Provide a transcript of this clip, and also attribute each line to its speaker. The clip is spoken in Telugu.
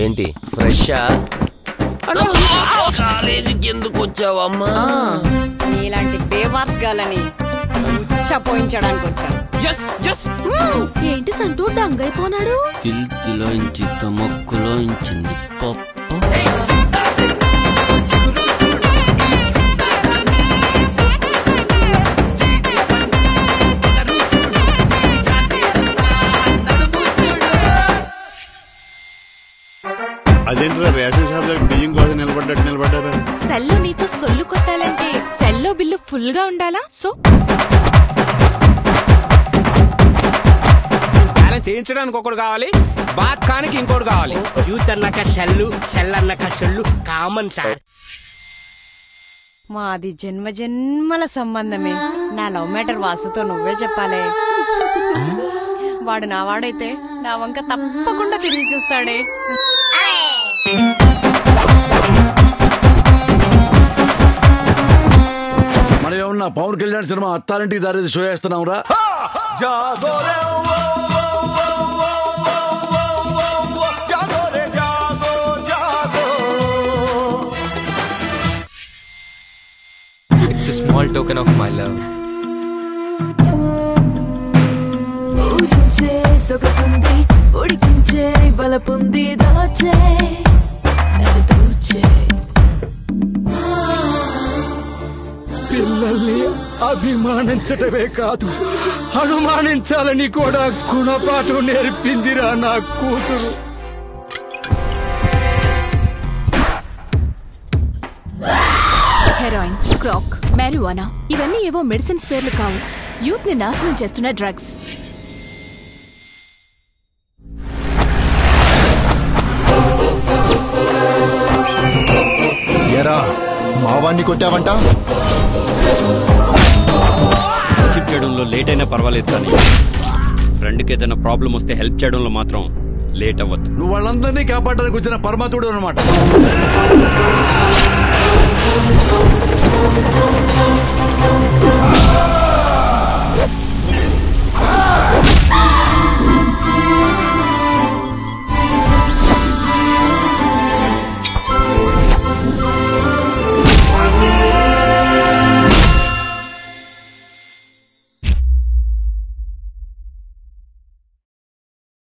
Speaker 1: ఏంటి ఫ్రెషా? కాలేజీకి ఎందుకు వచ్చావమ్మా?
Speaker 2: నీలాంటి బేవార్స్ గాలని పోయించడానికి వచ్చాను.
Speaker 3: ఏంటి సంటూ డంగైపోనాడు?
Speaker 1: తిల్తిలోంచి కమక్కులోంచింది పప్పు.
Speaker 4: అదేంట్రా రేషన్ షాప్ దగ్గర బియ్యం కోసం నిలబడ్డారు.
Speaker 5: సెల్లో నీతో సొల్లు కొట్టాలంటే సెల్లో బిల్లు ఫుల్ గా ఉండాలా? సో
Speaker 6: బ్యాలెన్స్ చేయించడానికి ఒకటి కావాలి, బాత్కానికి ఇంకోటి కావాలి.
Speaker 7: యూత్ అన్నాక షెల్లు, షెల్ అన్నాక షెల్లు కామన్ సార్.
Speaker 2: మాది జన్మ జన్మల సంబంధమే. నా లవ్ మ్యాటర్ వాసుతో నువ్వే చెప్పాలే. వాడు నా వాడైతే నా వంక తప్పకుండా తిరిగి చూస్తాడే.
Speaker 8: మనం ఏమన్నా పవన్ కళ్యాణ్ సినిమా అత్తారింటికి దారేది షో చేస్తున్నాం రా.
Speaker 1: It's a small token of my love.
Speaker 3: ఊరించే సొగసుంది, ఉడికించే బలపుంది, దాచే అది దూచే.
Speaker 6: పిల్లల్ని అభిమానించటమే కాదు, అనుమానించాలని కూడా గుణపాఠం నేర్పిందిరా నా కూతురు.
Speaker 3: హెరాయిన్, క్రాక్, మ్యారివానా ఇవన్నీ ఏవో మెడిసిన్స్ పేర్లు కావు. యూత్ ని నాశనం చేస్తున్న డ్రగ్స్.
Speaker 9: మావాణ్ణి కొట్టావంట?
Speaker 10: హెల్ప్ చేయడంలో లేట్ అయినా పర్వాలేదు, కానీ ఫ్రెండ్కి ఏదైనా ప్రాబ్లం వస్తే హెల్ప్ చేయడంలో మాత్రం లేట్ అవ్వద్దు.
Speaker 8: నువ్వు వాళ్ళందరినీ కాపాడడానికి వచ్చిన పరమాత్ముడు అన్నమాట.